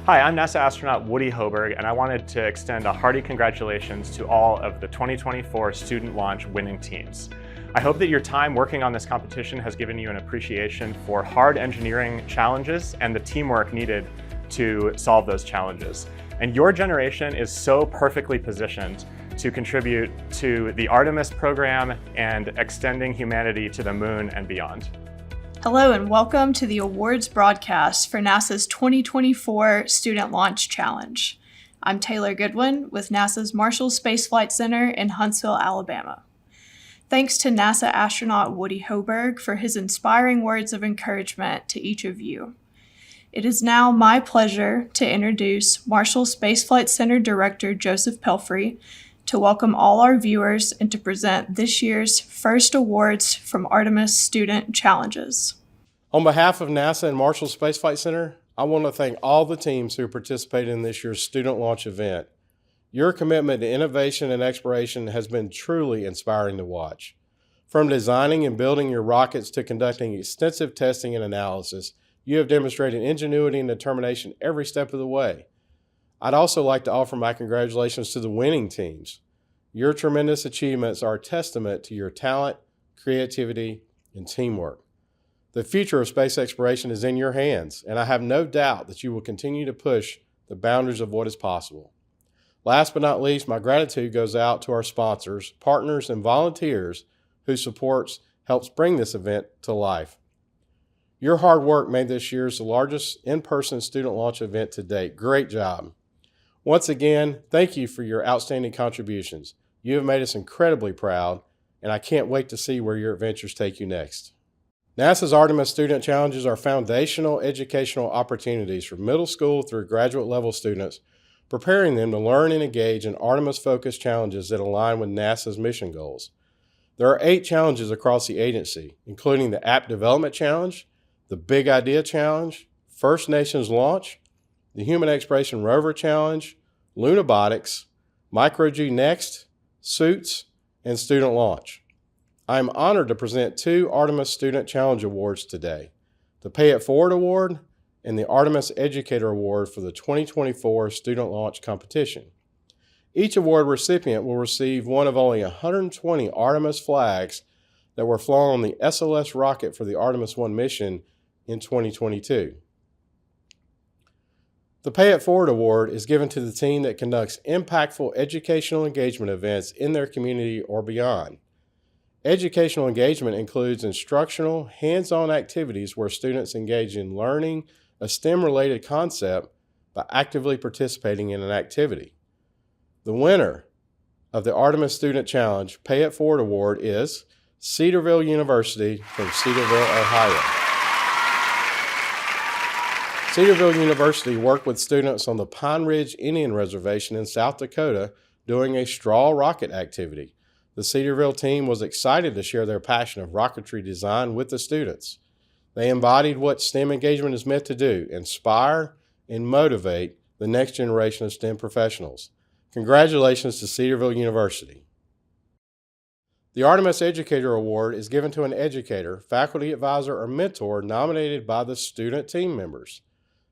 Hi, I'm NASA astronaut Woody Hoberg, and I wanted to extend a hearty congratulations to all of the 2024 student launch winning teams. I hope that your time working on this competition has given you an appreciation for hard engineering challenges and the teamwork needed to solve those challenges. And your generation is so perfectly positioned to contribute to the Artemis program and extending humanity to the moon and beyond. Hello and welcome to the awards broadcast for NASA's 2024 Student Launch Challenge. I'm Taylor Goodwin with NASA's Marshall Space Flight Center in Huntsville, Alabama. Thanks to NASA astronaut Woody Hoberg for his inspiring words of encouragement to each of you. It is now my pleasure to introduce Marshall Space Flight Center Director Joseph Pelfrey to welcome all our viewers and to present this year's first awards from Artemis Student Challenges. On behalf of NASA and Marshall Space Flight Center, I want to thank all the teams who participated in this year's student launch event. Your commitment to innovation and exploration has been truly inspiring to watch. From designing and building your rockets to conducting extensive testing and analysis, you have demonstrated ingenuity and determination every step of the way. I'd also like to offer my congratulations to the winning teams. Your tremendous achievements are a testament to your talent, creativity, and teamwork. The future of space exploration is in your hands, and I have no doubt that you will continue to push the boundaries of what is possible. Last but not least, my gratitude goes out to our sponsors, partners, and volunteers whose support helps bring this event to life. Your hard work made this year's the largest in-person student launch event to date. Great job. Once again, thank you for your outstanding contributions. You have made us incredibly proud, and I can't wait to see where your adventures take you next. NASA's Artemis Student Challenges are foundational educational opportunities for middle school through graduate level students, preparing them to learn and engage in Artemis-focused challenges that align with NASA's mission goals. There are 8 challenges across the agency, including the App Development Challenge, the Big Idea Challenge, First Nations Launch, the Human Exploration Rover Challenge, Lunabotics, Micro-G Next, Suits, and Student Launch. I am honored to present 2 Artemis Student Challenge Awards today, the Pay It Forward Award and the Artemis Educator Award for the 2024 Student Launch Competition. Each award recipient will receive one of only 120 Artemis flags that were flown on the SLS rocket for the Artemis 1 mission in 2022. The Pay It Forward Award is given to the team that conducts impactful educational engagement events in their community or beyond. Educational engagement includes instructional, hands-on activities where students engage in learning a STEM-related concept by actively participating in an activity. The winner of the Artemis Student Challenge Pay It Forward Award is Cedarville University from Cedarville, Ohio. Cedarville University worked with students on the Pine Ridge Indian Reservation in South Dakota doing a straw rocket activity. The Cedarville team was excited to share their passion of rocketry design with the students. They embodied what STEM engagement is meant to do, inspire and motivate the next generation of STEM professionals. Congratulations to Cedarville University. The Artemis Educator Award is given to an educator, faculty advisor, or mentor nominated by the student team members.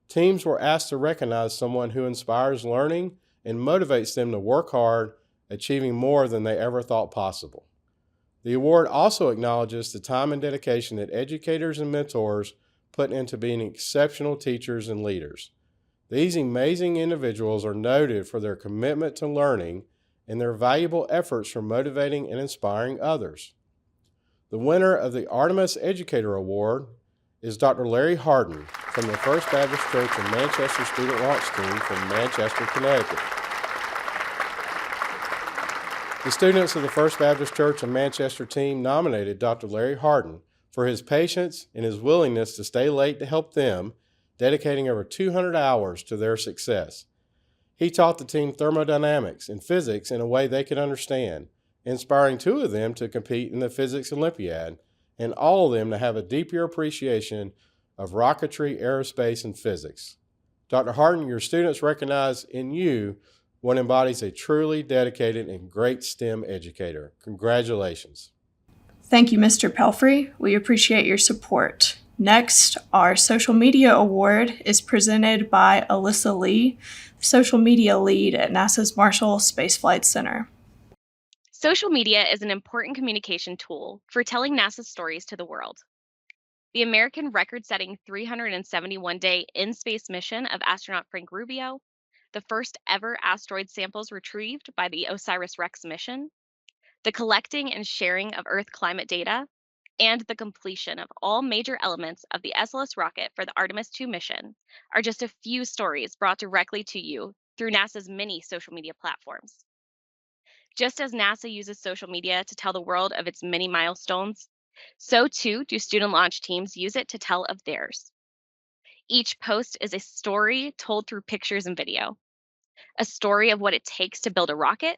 Teams were asked to recognize someone who inspires learning and motivates them to work hard, achieving more than they ever thought possible. The award also acknowledges the time and dedication that educators and mentors put into being exceptional teachers and leaders. These amazing individuals are noted for their commitment to learning and their valuable efforts for motivating and inspiring others. The winner of the Artemis Educator Award is Dr. Larry Harden from the First Baptist Church in Manchester Student Launch Team from Manchester, Connecticut. The students of the First Baptist Church in Manchester team nominated Dr. Larry Harden for his patience and his willingness to stay late to help them, dedicating over 200 hours to their success. He taught the team thermodynamics and physics in a way they could understand, inspiring 2 of them to compete in the Physics Olympiad, and all of them to have a deeper appreciation of rocketry, aerospace, and physics. Dr. Harden, your students recognize in you what embodies a truly dedicated and great STEM educator. Congratulations. Thank you, Mr. Pelfrey. We appreciate your support. Next, our social media award is presented by Alyssa Lee, social media lead at NASA's Marshall Space Flight Center. Social media is an important communication tool for telling NASA's stories to the world. The American record-setting 371-day in-space mission of astronaut Frank Rubio, the first ever asteroid samples retrieved by the OSIRIS-REx mission, the collecting and sharing of Earth climate data, and the completion of all major elements of the SLS rocket for the Artemis II mission are just a few stories brought directly to you through NASA's many social media platforms. Just as NASA uses social media to tell the world of its many milestones, so too do student launch teams use it to tell of theirs. Each post is a story told through pictures and video, a story of what it takes to build a rocket,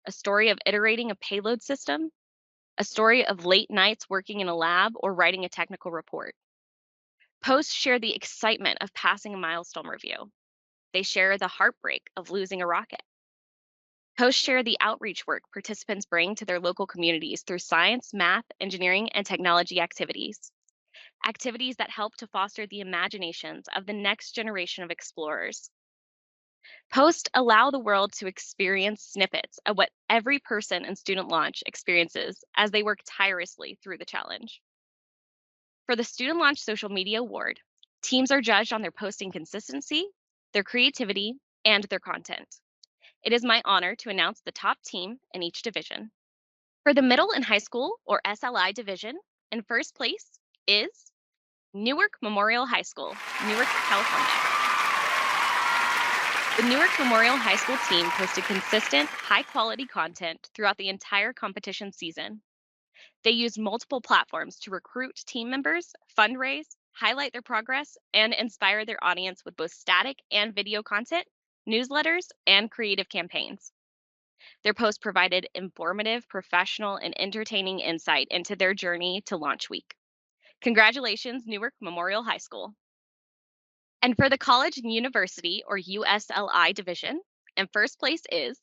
a story of iterating a payload system, a story of late nights working in a lab or writing a technical report. Posts share the excitement of passing a milestone review. They share the heartbreak of losing a rocket. Posts share the outreach work participants bring to their local communities through science, math, engineering, and technology activities. Activities that help to foster the imaginations of the next generation of explorers. Posts allow the world to experience snippets of what every person in student launch experiences as they work tirelessly through the challenge. For the Student Launch Social Media Award, teams are judged on their posting consistency, their creativity, and their content. It is my honor to announce the top team in each division. For the middle and high school, or SLI division, in first place is Newark Memorial High School, Newark, California. The Newark Memorial High School team posted consistent, high-quality content throughout the entire competition season. They used multiple platforms to recruit team members, fundraise, highlight their progress, and inspire their audience with both static and video content, newsletters, and creative campaigns. Their posts provided informative, professional, and entertaining insight into their journey to launch week. Congratulations, Newark Memorial High School. And for the College and University, or USLI division, in first place is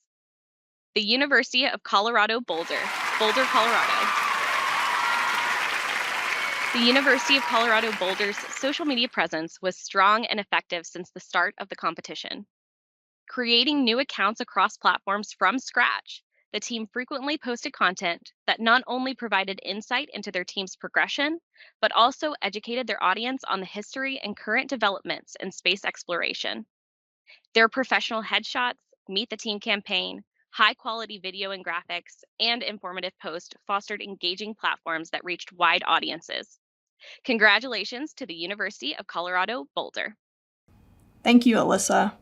the University of Colorado Boulder, Colorado. The University of Colorado Boulder's social media presence was strong and effective since the start of the competition. Creating new accounts across platforms from scratch, the team frequently posted content that not only provided insight into their team's progression, but also educated their audience on the history and current developments in space exploration. Their professional headshots, Meet the Team campaign, high-quality video and graphics, and informative posts fostered engaging platforms that reached wide audiences. Congratulations to the University of Colorado Boulder. Thank you, Alyssa.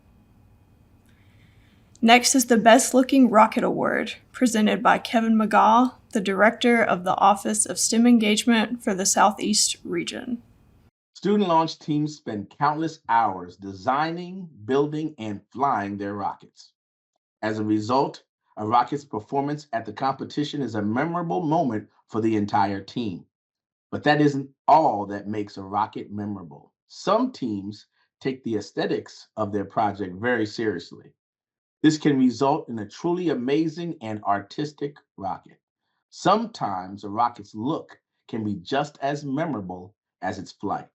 Next is the Best Looking Rocket Award, presented by Kevin McGaw, the Director of the Office of STEM Engagement for the Southeast region. Student launch teams spend countless hours designing, building, and flying their rockets. As a result, a rocket's performance at the competition is a memorable moment for the entire team. But that isn't all that makes a rocket memorable. Some teams take the aesthetics of their project very seriously. This can result in a truly amazing and artistic rocket. Sometimes a rocket's look can be just as memorable as its flight.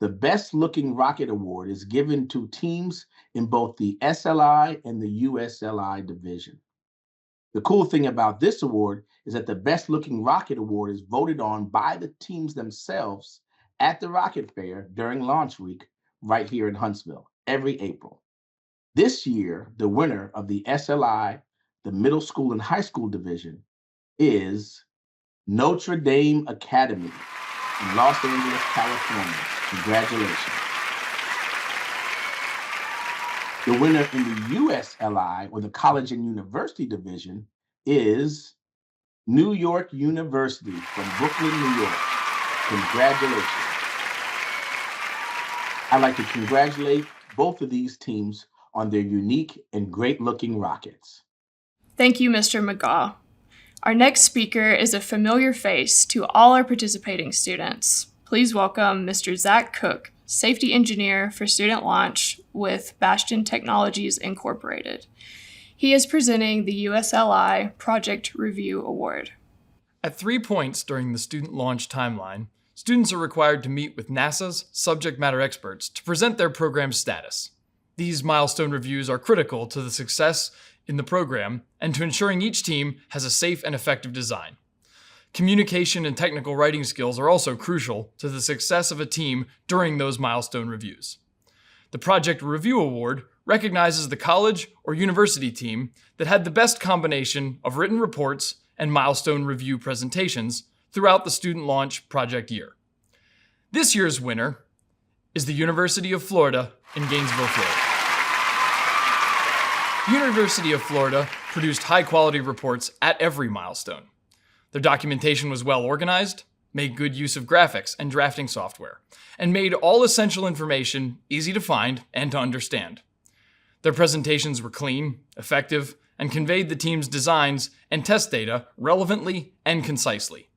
The Best Looking Rocket Award is given to teams in both the SLI and the USLI division. The cool thing about this award is that the Best Looking Rocket Award is voted on by the teams themselves at the Rocket Fair during launch week right here in Huntsville every April. This year, the winner of the SLI, the middle school and high school division, is Notre Dame Academy in Los Angeles, California. Congratulations. The winner in the USLI, or the College and University division, is New York University from Brooklyn, New York. Congratulations. I'd like to congratulate both of these teams on their unique and great-looking rockets. Thank you, Mr. McGaw. Our next speaker is a familiar face to all our participating students. Please welcome Mr. Zach Cook, Safety Engineer for Student Launch with Bastion Technologies Incorporated. He is presenting the USLI Project Review Award. At 3 points during the student launch timeline, students are required to meet with NASA's subject matter experts to present their program's status. These milestone reviews are critical to the success in the program and to ensuring each team has a safe and effective design. Communication and technical writing skills are also crucial to the success of a team during those milestone reviews. The Project Review Award recognizes the college or university team that had the best combination of written reports and milestone review presentations throughout the student launch project year. This year's winner is the University of Florida in Gainesville, Florida. The University of Florida produced high-quality reports at every milestone. Their documentation was well organized, made good use of graphics and drafting software, and made all essential information easy to find and to understand. Their presentations were clean, effective, and conveyed the team's designs and test data relevantly and concisely.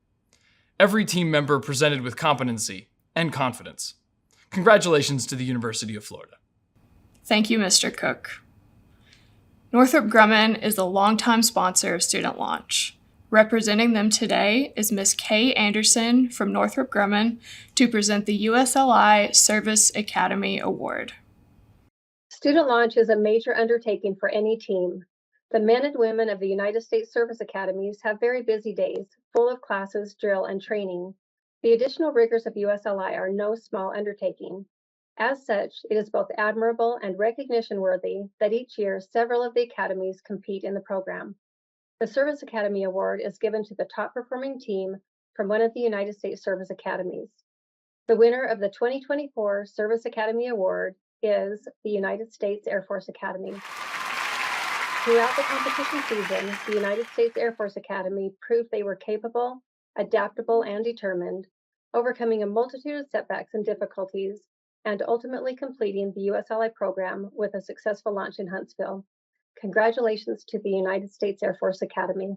Every team member presented with competency and confidence. Congratulations to the University of Florida. Thank you, Mr. Cook. Northrop Grumman is a longtime sponsor of Student Launch. Representing them today is Ms. Kay Anderson from Northrop Grumman to present the USLI Service Academy Award. Student Launch is a major undertaking for any team. The men and women of the United States Service Academies have very busy days, full of classes, drill, and training. The additional rigors of USLI are no small undertaking. As such, it is both admirable and recognition-worthy that each year several of the academies compete in the program. The Service Academy Award is given to the top-performing team from one of the United States Service Academies. The winner of the 2024 Service Academy Award is the United States Air Force Academy. Throughout the competition season, the United States Air Force Academy proved they were capable, adaptable, and determined, overcoming a multitude of setbacks and difficulties, and ultimately completing the USLI program with a successful launch in Huntsville. Congratulations to the United States Air Force Academy.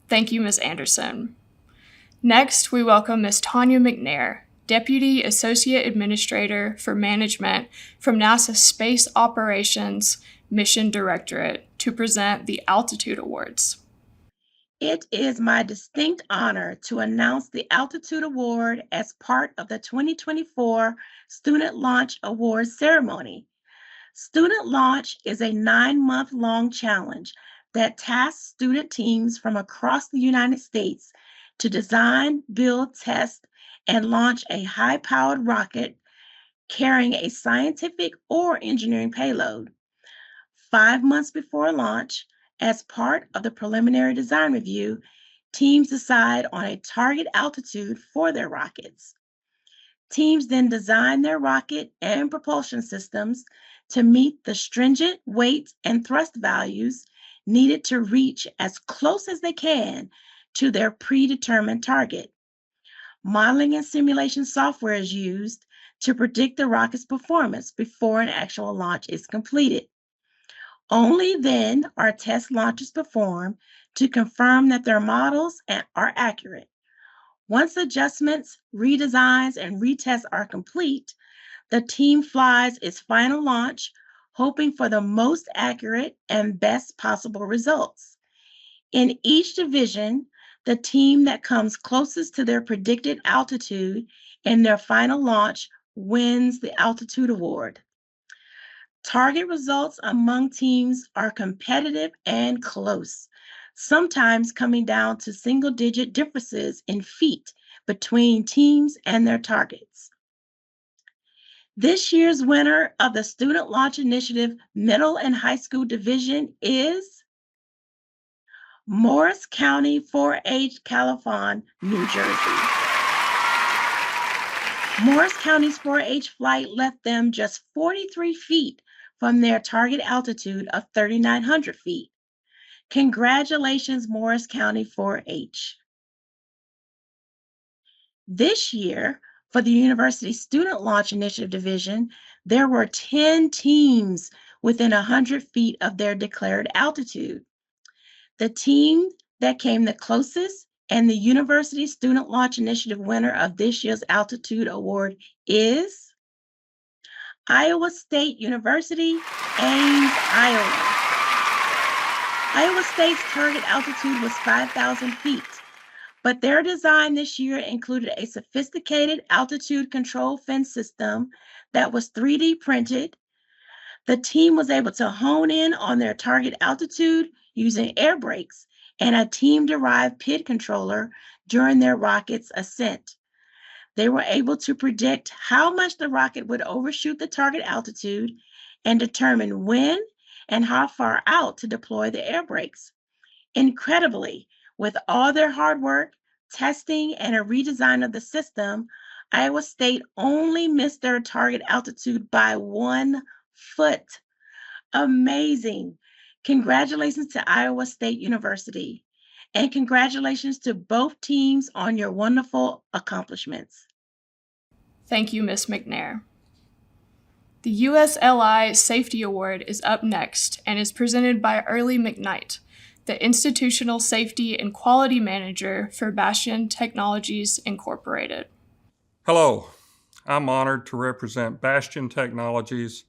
Thank you, Ms. Anderson. Next, we welcome Ms. Tanya McNair, Deputy Associate Administrator for Management from NASA's Space Operations Mission Directorate, to present the Altitude Awards. It is my distinct honor to announce the Altitude Award as part of the 2024 Student Launch Awards ceremony. Student Launch is a 9-month-long challenge that tasks student teams from across the United States to design, build, test, and launch a high-powered rocket carrying a scientific or engineering payload. 5 months before launch, as part of the preliminary design review, teams decide on a target altitude for their rockets. Teams then design their rocket and propulsion systems to meet the stringent weight and thrust values needed to reach as close as they can to their predetermined target. Modeling and simulation software is used to predict the rocket's performance before an actual launch is completed. Only then are test launches performed to confirm that their models are accurate. Once adjustments, redesigns, and retests are complete, the team flies its final launch, hoping for the most accurate and best possible results. In each division, the team that comes closest to their predicted altitude in their final launch wins the Altitude Award. Target results among teams are competitive and close, sometimes coming down to single-digit differences in feet between teams and their targets. This year's winner of the Student Launch Initiative Middle and High School Division is Morris County 4-H Califon, New Jersey. Morris County's 4-H flight left them just 43 feet from their target altitude of 3,900 feet. Congratulations, Morris County 4-H. This year, for the University Student Launch Initiative Division, there were 10 teams within 100 feet of their declared altitude. The team that came the closest and the University Student Launch Initiative winner of this year's Altitude Award is Iowa State University, Ames, Iowa. Iowa State's target altitude was 5,000 feet. but their design this year included a sophisticated altitude control fence system that was 3D printed. The team was able to hone in on their target altitude using air brakes and a team-derived PID controller during their rocket's ascent. They were able to predict how much the rocket would overshoot the target altitude and determine when and how far out to deploy the air brakes. Incredibly, with all their hard work, testing, and a redesign of the system, Iowa State only missed their target altitude by 1 foot. Amazing. Congratulations to Iowa State University, and congratulations to both teams on your wonderful accomplishments. Thank you, Ms. McNair. The USLI Safety Award is up next and is presented by Early McKnight, the Institutional Safety and Quality Manager for Bastion Technologies Incorporated. Hello, I'm honored to represent Bastion Technologies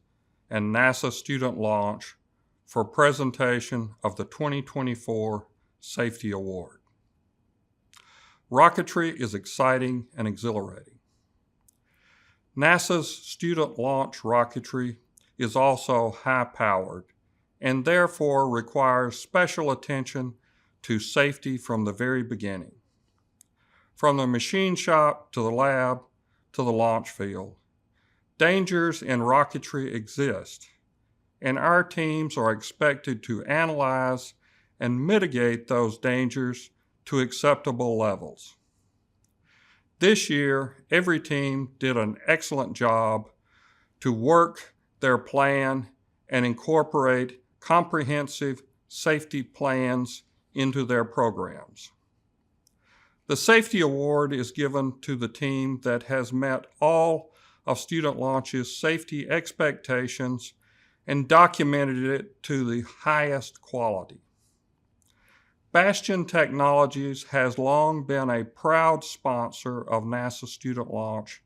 and NASA Student Launch for presentation of the 2024 Safety Award. Rocketry is exciting and exhilarating. NASA's student launch rocketry is also high-powered and therefore requires special attention to safety from the very beginning. From the machine shop to the lab to the launch field, dangers in rocketry exist, and our teams are expected to analyze and mitigate those dangers to acceptable levels. This year, every team did an excellent job to work their plan and incorporate comprehensive safety plans into their programs. The Safety Award is given to the team that has met all of Student Launch's safety expectations and documented it to the highest quality. Bastion Technologies has long been a proud sponsor of NASA Student Launch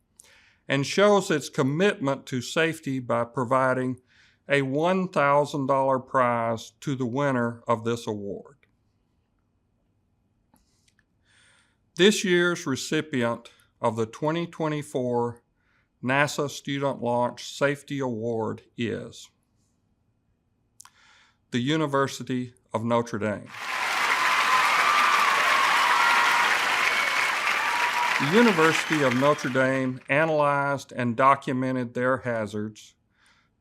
and shows its commitment to safety by providing a $1,000 prize to the winner of this award. This year's recipient of the 2024 NASA Student Launch Safety Award is the University of Notre Dame. The University of Notre Dame analyzed and documented their hazards,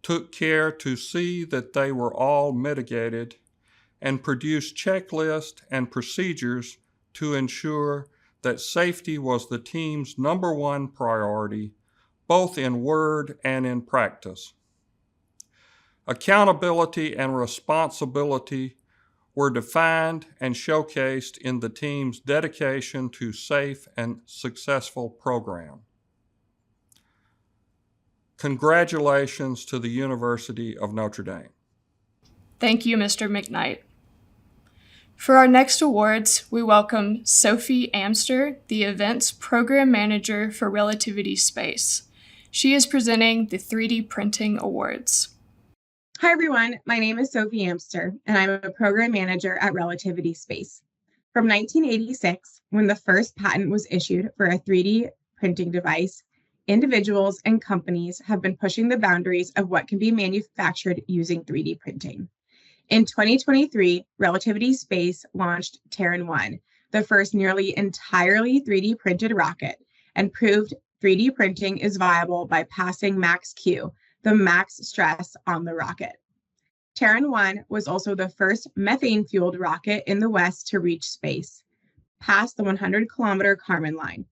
took care to see that they were all mitigated, and produced checklists and procedures to ensure that safety was the team's #1 priority, both in word and in practice. Accountability and responsibility were defined and showcased in the team's dedication to safe and successful program. Congratulations to the University of Notre Dame. Thank you, Mr. McKnight. For our next awards, we welcome Sophie Amster, the Events Program Manager for Relativity Space. She is presenting the 3D Printing Awards. Hi, everyone. My name is Sophie Amster, and I'm a program manager at Relativity Space. From 1986, when the first patent was issued for a 3D printing device, individuals and companies have been pushing the boundaries of what can be manufactured using 3D printing. In 2023, Relativity Space launched Terran 1, the first nearly entirely 3D printed rocket, and proved 3D printing is viable by passing Max Q, the max stress on the rocket. Terran 1 was also the first methane-fueled rocket in the West to reach space, past the 100-kilometer Kármán line.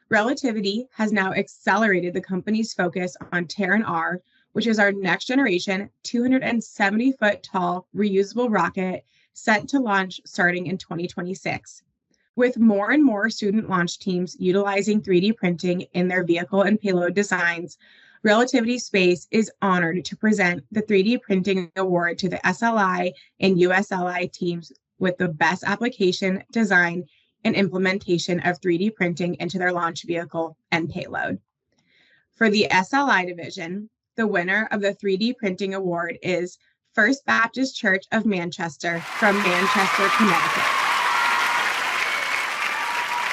Relativity has now accelerated the company's focus on Terran R, which is our next-generation 270-foot-tall reusable rocket set to launch starting in 2026. With more and more student launch teams utilizing 3D printing in their vehicle and payload designs, Relativity Space is honored to present the 3D Printing Award to the SLI and USLI teams with the best application, design, and implementation of 3D printing into their launch vehicle and payload. For the SLI division, the winner of the 3D Printing Award is First Baptist Church of Manchester from Manchester, Connecticut.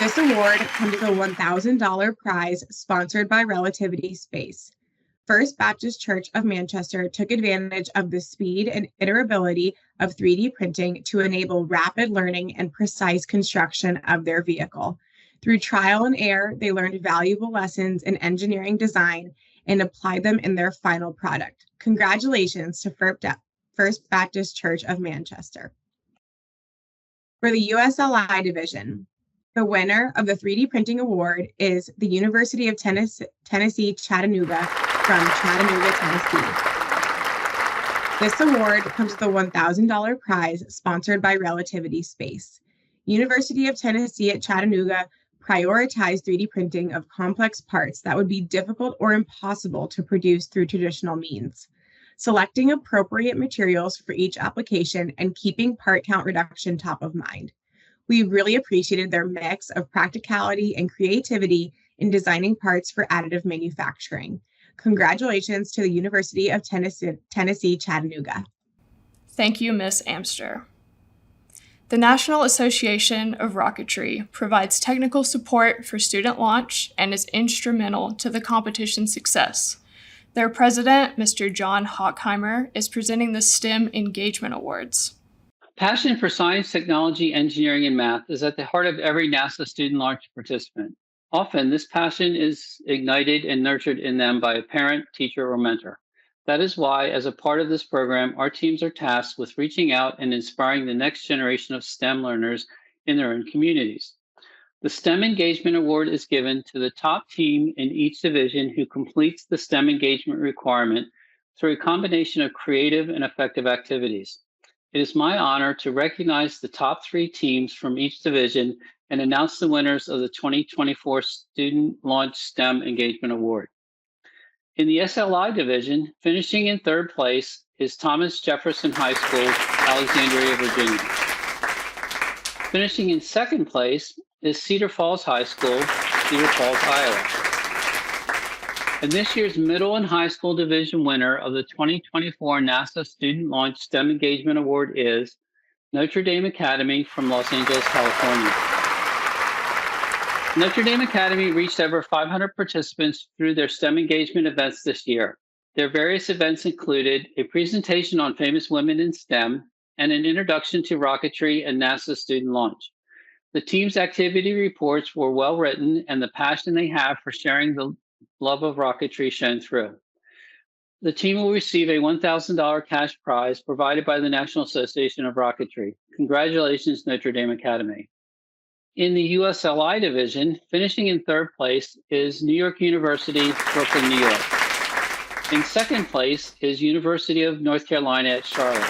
This award comes with a $1,000 prize sponsored by Relativity Space. First Baptist Church of Manchester took advantage of the speed and iterability of 3D printing to enable rapid learning and precise construction of their vehicle. Through trial and error, they learned valuable lessons in engineering design and applied them in their final product. Congratulations to First Baptist Church of Manchester. For the USLI division, the winner of the 3D printing award is the University of Tennessee, Chattanooga from Chattanooga, Tennessee. This award comes with a $1,000 prize sponsored by Relativity Space. University of Tennessee at Chattanooga prioritized 3D printing of complex parts that would be difficult or impossible to produce through traditional means, selecting appropriate materials for each application and keeping part count reduction top of mind. We really appreciated their mix of practicality and creativity in designing parts for additive manufacturing. Congratulations to the University of Tennessee, Chattanooga. Thank you, Ms. Amster. The National Association of Rocketry provides technical support for student launch and is instrumental to the competition's success. Their president, Mr. John Hockheimer, is presenting the STEM Engagement Awards. Passion for science, technology, engineering, and math is at the heart of every NASA student launch participant. Often, this passion is ignited and nurtured in them by a parent, teacher, or mentor. That is why, as a part of this program, our teams are tasked with reaching out and inspiring the next generation of STEM learners in their own communities. The STEM Engagement Award is given to the top team in each division who completes the STEM engagement requirement through a combination of creative and effective activities. It is my honor to recognize the top 3 teams from each division and announce the winners of the 2024 Student Launch STEM Engagement Award. In the SLI division, finishing in 3rd place is Thomas Jefferson High School, Alexandria, Virginia. Finishing in 2nd place is Cedar Falls High School, Cedar Falls, Iowa. And this year's middle and high school division winner of the 2024 NASA Student Launch STEM Engagement Award is Notre Dame Academy from Los Angeles, California. Notre Dame Academy reached over 500 participants through their STEM engagement events this year. Their various events included a presentation on famous women in STEM and an introduction to rocketry and NASA student launch. The team's activity reports were well written, and the passion they have for sharing the love of rocketry shone through. The team will receive a $1,000 cash prize provided by the National Association of Rocketry. Congratulations, Notre Dame Academy. In the USLI division, finishing in 3rd place is New York University, Brooklyn, New York. In 2nd place is University of North Carolina at Charlotte.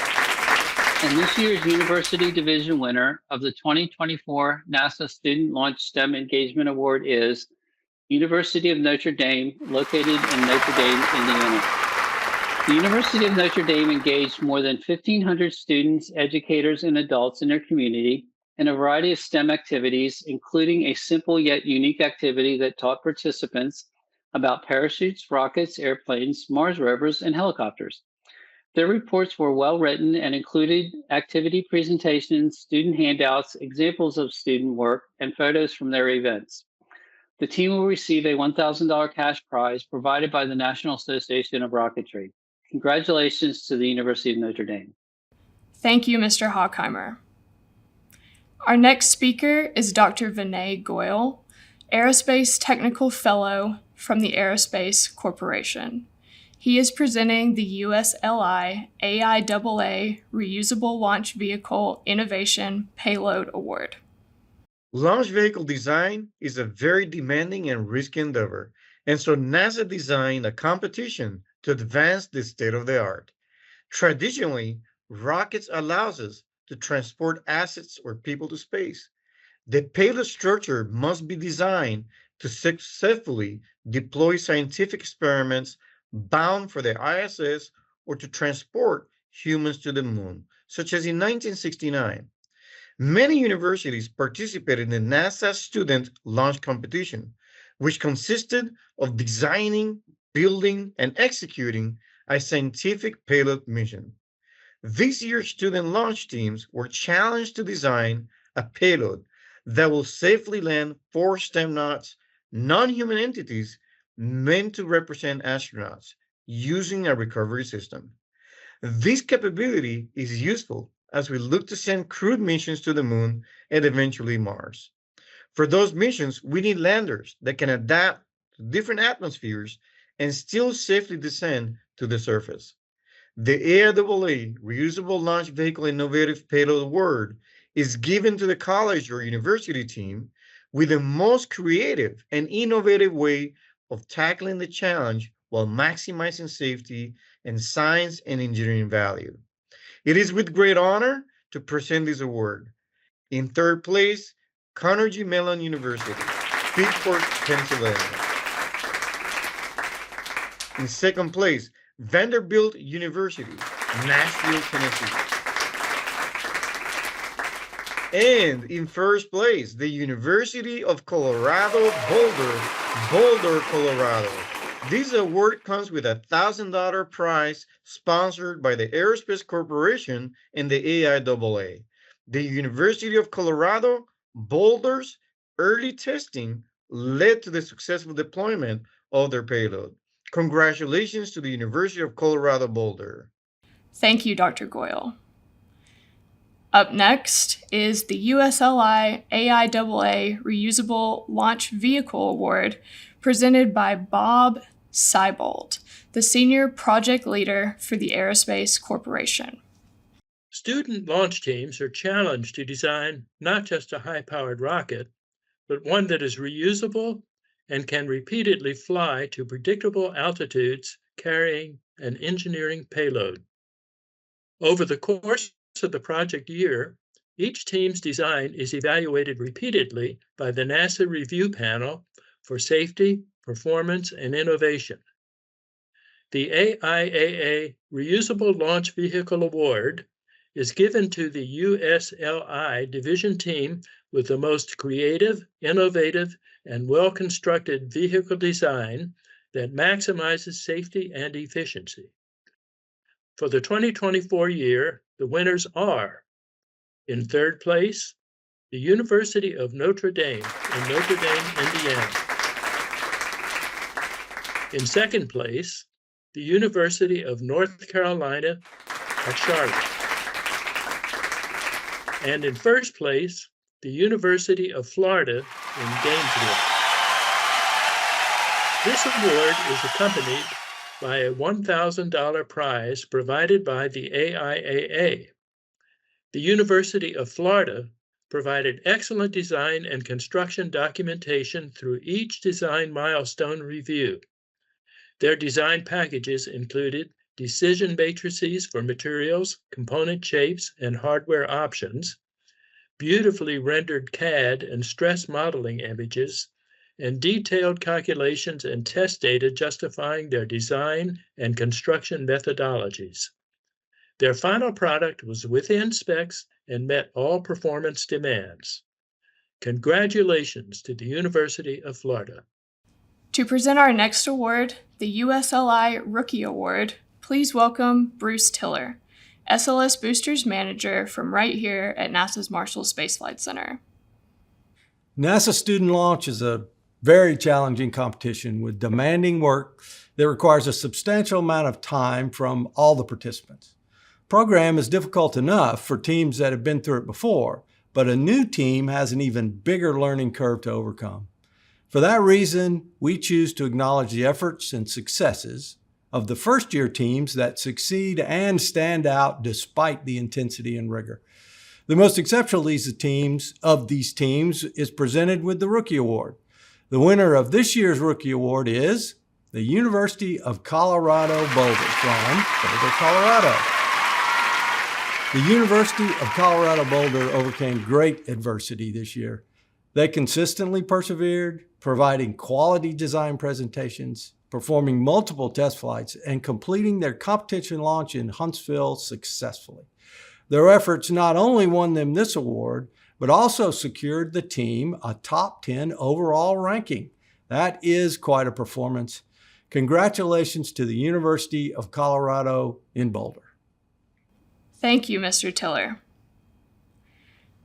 And this year's University Division winner of the 2024 NASA Student Launch STEM Engagement Award is University of Notre Dame, located in Notre Dame, Indiana. The University of Notre Dame engaged more than 1,500 students, educators, and adults in their community in a variety of STEM activities, including a simple yet unique activity that taught participants about parachutes, rockets, airplanes, Mars rovers, and helicopters. Their reports were well written and included activity presentations, student handouts, examples of student work, and photos from their events. The team will receive a $1,000 cash prize provided by the National Association of Rocketry. Congratulations to the University of Notre Dame. Thank you, Mr. Hockheimer. Our next speaker is Dr. Vinay Goyal, Aerospace Technical Fellow from the Aerospace Corporation. He is presenting the USLI AIAA Reusable Launch Vehicle Innovation Payload Award. Launch vehicle design is a very demanding and risky endeavor, and so NASA designed a competition to advance the state of the art. Traditionally, rockets allows us to transport assets or people to space. The payload structure must be designed to successfully deploy scientific experiments bound for the ISS or to transport humans to the moon, such as in 1969. Many universities participated in the NASA Student Launch Competition, which consisted of designing, building, and executing a scientific payload mission. This year's student launch teams were challenged to design a payload that will safely land 4 stem knots, non-human entities meant to represent astronauts, using a recovery system. This capability is useful as we look to send crewed missions to the moon and eventually Mars. For those missions, we need landers that can adapt to different atmospheres and still safely descend to the surface. The AIAA Reusable Launch Vehicle Innovative Payload Award is given to the college or university team with the most creative and innovative way of tackling the challenge while maximizing safety and science and engineering value. It is with great honor to present this award. In third place, Carnegie Mellon University, Pittsburgh, Pennsylvania. In second place, Vanderbilt University, Nashville, Tennessee. And in first place, the University of Colorado, Boulder, Colorado. This award comes with a $1,000 prize sponsored by the Aerospace Corporation and the AIAA. The University of Colorado, Boulder's early testing led to the successful deployment of their payload. Congratulations to the University of Colorado, Boulder. Thank you, Dr. Goyle. Up next is the USLI AIAA Reusable Launch Vehicle Award, presented by Bob Seibold, the Senior Project Leader for the Aerospace Corporation. Student launch teams are challenged to design not just a high-powered rocket, but one that is reusable and can repeatedly fly to predictable altitudes carrying an engineering payload. Over the course of the project year, each team's design is evaluated repeatedly by the NASA Review Panel for safety, performance, and innovation. The AIAA Reusable Launch Vehicle Award is given to the USLI division team with the most creative, innovative, and well-constructed vehicle design that maximizes safety and efficiency. For the 2024 year, the winners are, in third place, the University of Notre Dame in Notre Dame, Indiana. In second place, the University of North Carolina at Charlotte. And in first place, the University of Florida in Gainesville. This award is accompanied by a $1,000 prize provided by the AIAA. The University of Florida provided excellent design and construction documentation through each design milestone review. Their design packages included decision matrices for materials, component shapes, and hardware options, beautifully rendered CAD and stress modeling images, and detailed calculations and test data justifying their design and construction methodologies. Their final product was within specs and met all performance demands. Congratulations to the University of Florida. To present our next award, the USLI Rookie Award, please welcome Bruce Tiller, SLS Boosters Manager from right here at NASA's Marshall Space Flight Center. NASA student launch is a very challenging competition with demanding work that requires a substantial amount of time from all the participants. The program is difficult enough for teams that have been through it before, but a new team has an even bigger learning curve to overcome. For that reason, we choose to acknowledge the efforts and successes of the first-year teams that succeed and stand out despite the intensity and rigor. The most exceptional of these teams is presented with the Rookie Award. The winner of this year's Rookie Award is the University of Colorado Boulder from Boulder, Colorado. The University of Colorado Boulder overcame great adversity this year. They consistently persevered, providing quality design presentations, performing multiple test flights, and completing their competition launch in Huntsville successfully. Their efforts not only won them this award, but also secured the team a top 10 overall ranking. That is quite a performance. Congratulations to the University of Colorado in Boulder. Thank you, Mr. Tiller.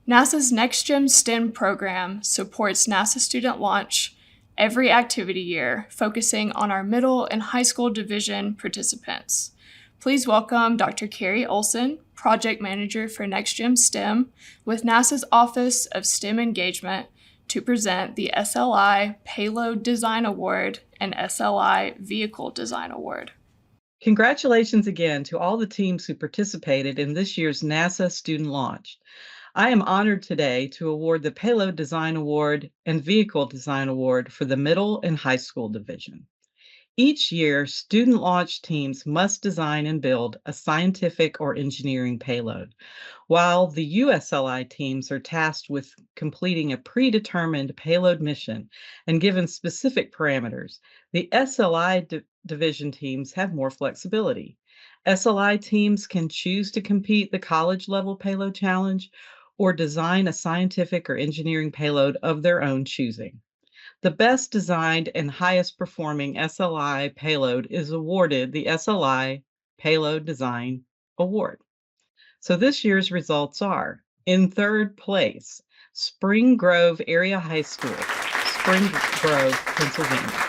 NASA's NextGen STEM program supports NASA student launch every activity year, focusing on our middle and high school division participants. Please welcome Dr. Carrie Olson, Project Manager for NextGen STEM with NASA's Office of STEM Engagement, to present the SLI Payload Design Award and SLI Vehicle Design Award. Congratulations again to all the teams who participated in this year's NASA student launch. I am honored today to award the Payload Design Award and Vehicle Design Award for the middle and high school division. Each year, student launch teams must design and build a scientific or engineering payload, while the USLI teams are tasked with completing a predetermined payload mission and given specific parameters. The SLI division teams have more flexibility. SLI teams can choose to compete the college-level payload challenge or design a scientific or engineering payload of their own choosing. The best designed and highest performing SLI payload is awarded the SLI Payload Design Award. So this year's results are: in third place, Spring Grove Area High School, Spring Grove, Pennsylvania.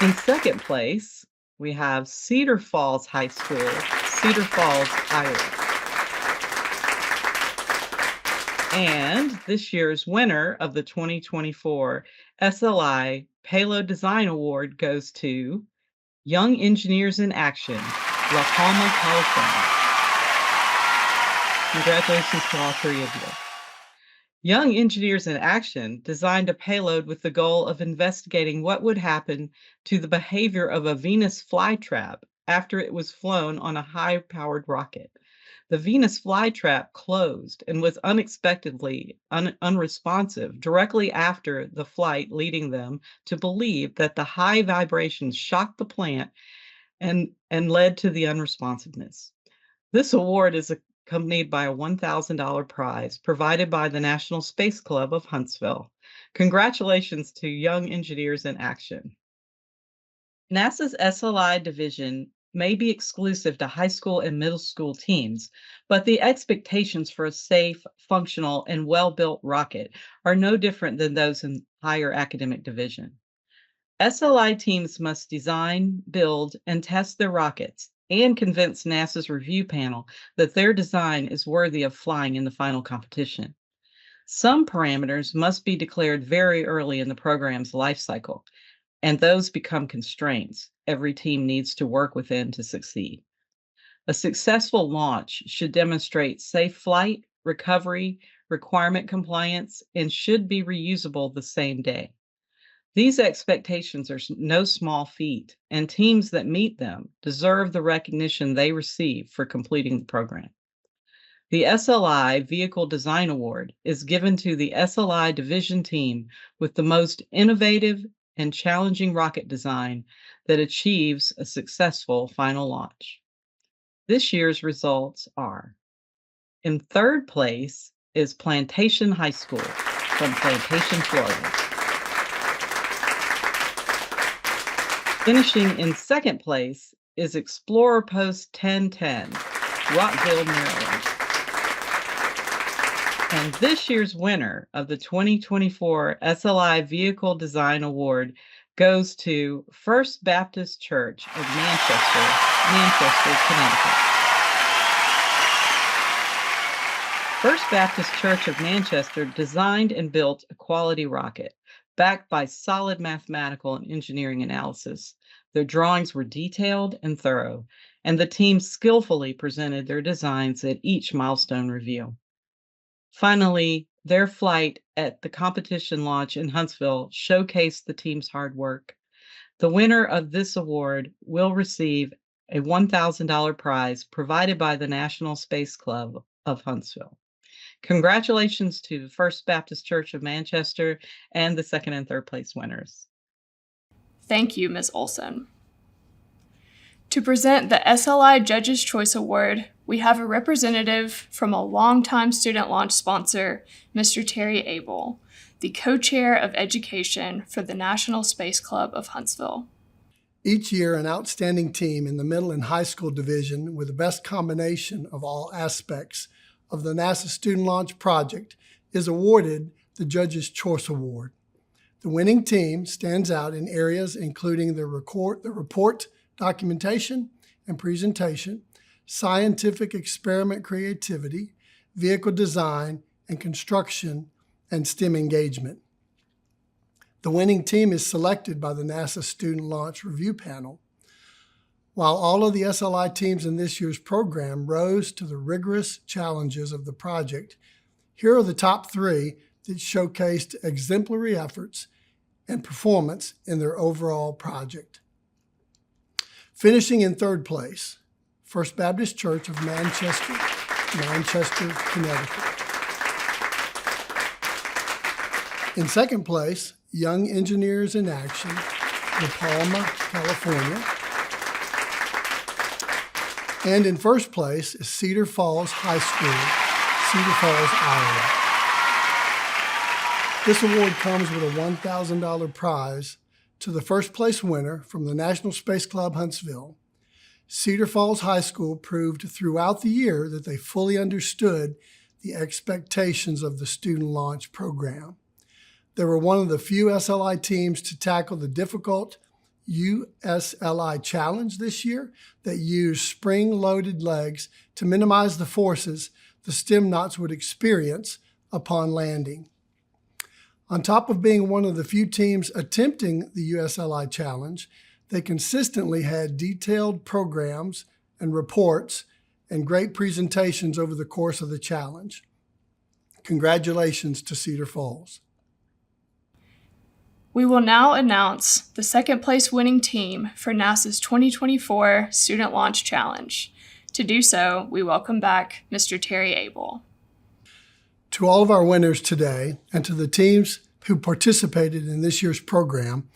In second place, we have Cedar Falls High School, Cedar Falls, Iowa. And this year's winner of the 2024 SLI Payload Design Award goes to Young Engineers in Action, La Palma, California. Congratulations to all three of you. Young Engineers in Action designed a payload with the goal of investigating what would happen to the behavior of a Venus flytrap after it was flown on a high-powered rocket. The Venus flytrap closed and was unexpectedly unresponsive directly after the flight, leading them to believe that the high vibrations shocked the plant and led to the unresponsiveness. This award is accompanied by a $1,000 prize provided by the National Space Club of Huntsville. Congratulations to Young Engineers in Action. NASA's SLI division may be exclusive to high school and middle school teams, but the expectations for a safe, functional, and well-built rocket are no different than those in higher academic division. SLI teams must design, build, and test their rockets and convince NASA's review panel that their design is worthy of flying in the final competition. Some parameters must be declared very early in the program's life cycle, and those become constraints every team needs to work within to succeed. A successful launch should demonstrate safe flight, recovery, requirement compliance, and should be reusable the same day. These expectations are no small feat, and teams that meet them deserve the recognition they receive for completing the program. The SLI Vehicle Design Award is given to the SLI division team with the most innovative and challenging rocket design that achieves a successful final launch. This year's results are: in third place is Plantation High School from Plantation, Florida. Finishing in second place is Explorer Post 1010, Rockville, Maryland. And this year's winner of the 2024 SLI Vehicle Design Award goes to First Baptist Church of Manchester, Connecticut. First Baptist Church of Manchester designed and built a quality rocket, backed by solid mathematical and engineering analysis. Their drawings were detailed and thorough, and the team skillfully presented their designs at each milestone review. Finally, their flight at the competition launch in Huntsville showcased the team's hard work. The winner of this award will receive a $1,000 prize provided by the National Space Club of Huntsville. Congratulations to the First Baptist Church of Manchester and the second and third place winners. Thank you, Ms. Olson. To present the SLI Judges' Choice Award, we have a representative from a longtime student launch sponsor, Mr. Terry Abel, the co-chair of education for the National Space Club of Huntsville. Each year, an outstanding team in the middle and high school division with the best combination of all aspects of the NASA Student Launch Project is awarded the Judge's Choice Award. The winning team stands out in areas including the report documentation and presentation, scientific experiment creativity, vehicle design, and construction and STEM engagement. The winning team is selected by the NASA Student Launch Review Panel. While all of the SLI teams in this year's program rose to the rigorous challenges of the project, here are the top 3 that showcased exemplary efforts and performance in their overall project. Finishing in 3rd place, First Baptist Church of Manchester, Connecticut. In 2nd place, Young Engineers in Action, La Palma, California. And in 1st place is Cedar Falls High School, Cedar Falls, Iowa. This award comes with a $1,000 prize to the 1st place winner from the National Space Club Huntsville. Cedar Falls High School proved throughout the year that they fully understood the expectations of the student launch program. They were one of the few SLI teams to tackle the difficult USLI challenge this year that used spring-loaded legs to minimize the forces the STEM knots would experience upon landing. On top of being one of the few teams attempting the USLI challenge, they consistently had detailed programs and reports and great presentations over the course of the challenge. Congratulations to Cedar Falls. We will now announce the 2nd place winning team for NASA's 2024 Student Launch Challenge. To do so, we welcome back Mr. Terry Abel. To all of our winners today and to the teams who participated in this year's program,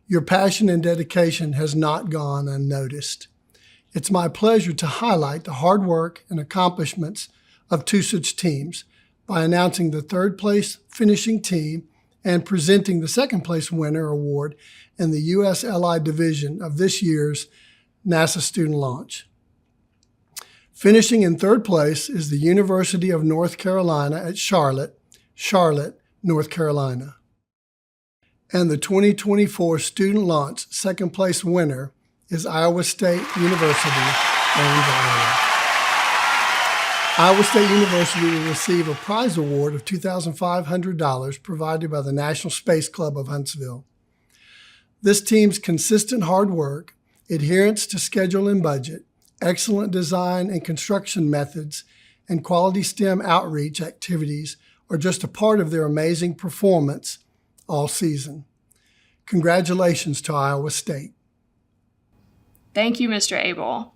your passion and dedication has not gone unnoticed. It's my pleasure to highlight the hard work and accomplishments of 2 such teams by announcing the 3rd place finishing team and presenting the 2nd place winner award in the USLI division of this year's NASA Student Launch. Finishing in 3rd place is the University of North Carolina at Charlotte, North Carolina. And the 2024 Student Launch 2nd place winner is Iowa State University, Ames, Iowa. Iowa State University will receive a prize award of $2,500 provided by the National Space Club of Huntsville. This team's consistent hard work, adherence to schedule and budget, excellent design and construction methods, and quality STEM outreach activities are just a part of their amazing performance all season. Congratulations to Iowa State. Thank you, Mr. Abel.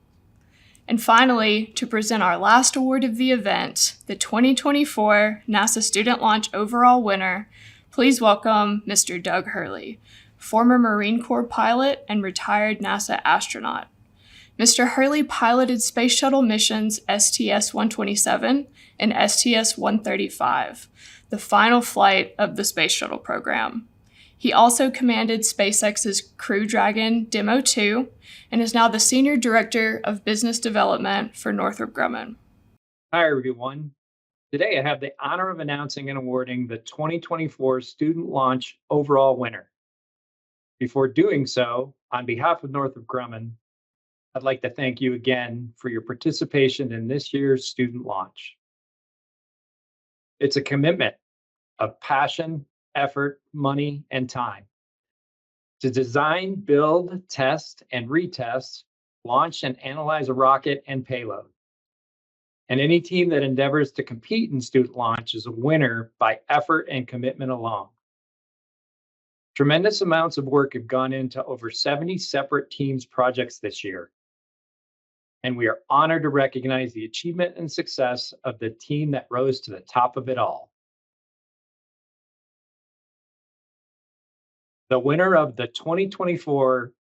And finally, to present our last award of the event, the 2024 NASA Student Launch overall winner, please welcome Mr. Doug Hurley, former Marine Corps pilot and retired NASA astronaut. Mr. Hurley piloted Space Shuttle missions STS-127 and STS-135, the final flight of the Space Shuttle program. He also commanded SpaceX's Crew Dragon Demo 2 and is now the Senior Director of Business Development for Northrop Grumman. Hi, everyone. Today I have the honor of announcing and awarding the 2024 Student Launch overall winner. Before doing so, on behalf of Northrop Grumman, I'd like to thank you again for your participation in this year's student launch. It's a commitment of passion, effort, money, and time to design, build, test, and retest, launch and analyze a rocket and payload. And any team that endeavors to compete in student launch is a winner by effort and commitment alone. Tremendous amounts of work have gone into over 70 separate teams' projects this year. And we are honored to recognize the achievement and success of the team that rose to the top of it all. The winner of the 2024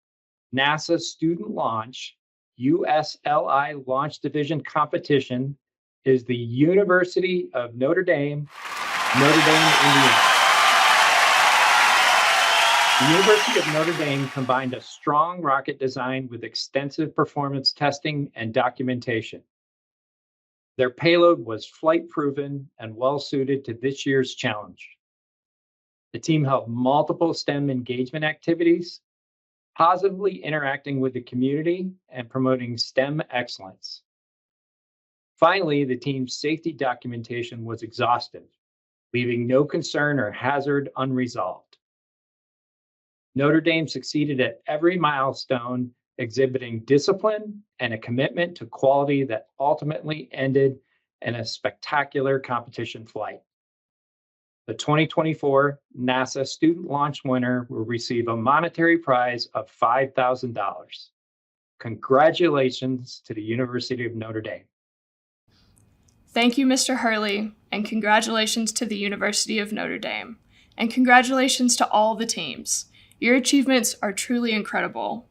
NASA Student Launch USLI Launch Division competition is the University of Notre Dame, Indiana. The University of Notre Dame combined a strong rocket design with extensive performance testing and documentation. Their payload was flight-proven and well-suited to this year's challenge. The team held multiple STEM engagement activities, positively interacting with the community and promoting STEM excellence. Finally, the team's safety documentation was exhaustive, leaving no concern or hazard unresolved. Notre Dame succeeded at every milestone, exhibiting discipline and a commitment to quality that ultimately ended in a spectacular competition flight. The 2024 NASA Student Launch winner will receive a monetary prize of $5,000. Congratulations to the University of Notre Dame. Thank you, Mr. Hurley, and congratulations to the University of Notre Dame. And congratulations to all the teams. Your achievements are truly incredible.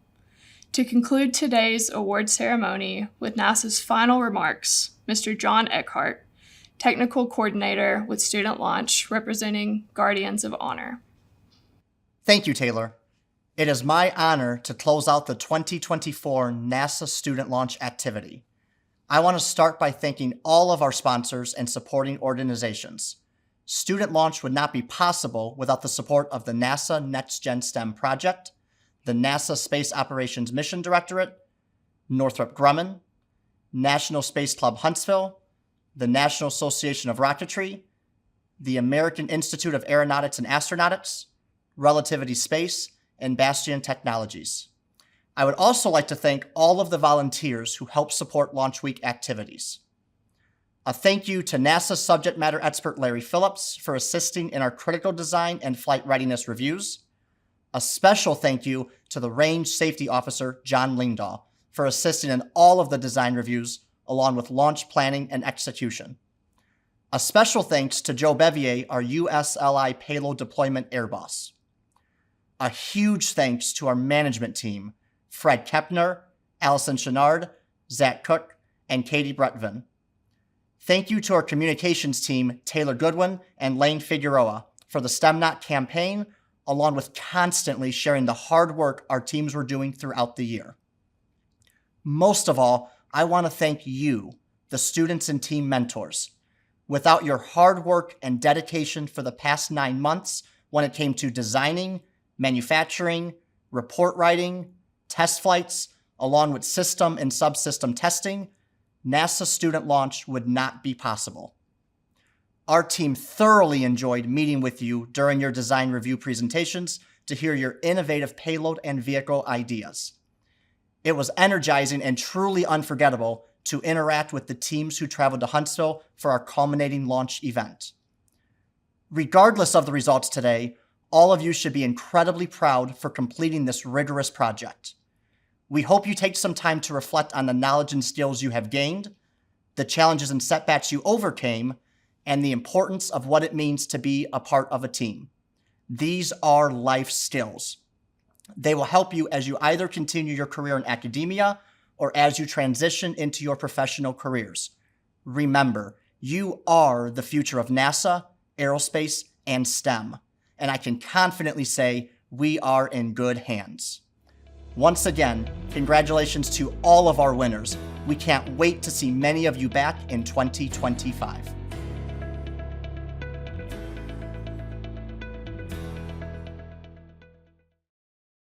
To conclude today's award ceremony with NASA's final remarks, Mr. John Eckhart, Technical Coordinator with Student Launch, representing Guardians of Honor. Thank you, Taylor. It is my honor to close out the 2024 NASA Student Launch activity. I want to start by thanking all of our sponsors and supporting organizations. Student Launch would not be possible without the support of the NASA Next Gen STEM project, the NASA Space Operations Mission Directorate, Northrop Grumman, National Space Club Huntsville, the National Association of Rocketry, the American Institute of Aeronautics and Astronautics, Relativity Space, and Bastion Technologies. I would also like to thank all of the volunteers who help support Launch Week activities. A thank you to NASA subject matter expert Larry Phillips for assisting in our critical design and flight readiness reviews. A special thank you to the Range Safety Officer John Lingdahl for assisting in all of the design reviews, along with launch planning and execution. A special thanks to Joe Bevier, our USLI Payload Deployment Air Boss. A huge thanks to our management team, Fred Kepner, Allison Chenard, Zach Cook, and Katie Bretvin. Thank you to our communications team, Taylor Goodwin and Lane Figueroa, for the STEMNOT campaign, along with constantly sharing the hard work our teams were doing throughout the year. Most of all, I want to thank you, the students and team mentors. Without your hard work and dedication for the past 9 months when it came to designing, manufacturing, report writing, test flights, along with system and subsystem testing, NASA Student Launch would not be possible. Our team thoroughly enjoyed meeting with you during your design review presentations to hear your innovative payload and vehicle ideas. It was energizing and truly unforgettable to interact with the teams who traveled to Huntsville for our culminating launch event. Regardless of the results today, all of you should be incredibly proud for completing this rigorous project. We hope you take some time to reflect on the knowledge and skills you have gained, the challenges and setbacks you overcame, and the importance of what it means to be a part of a team. These are life skills. They will help you as you either continue your career in academia or as you transition into your professional careers. Remember, you are the future of NASA, aerospace, and STEM, and I can confidently say we are in good hands. Once again, congratulations to all of our winners. We can't wait to see many of you back in 2025.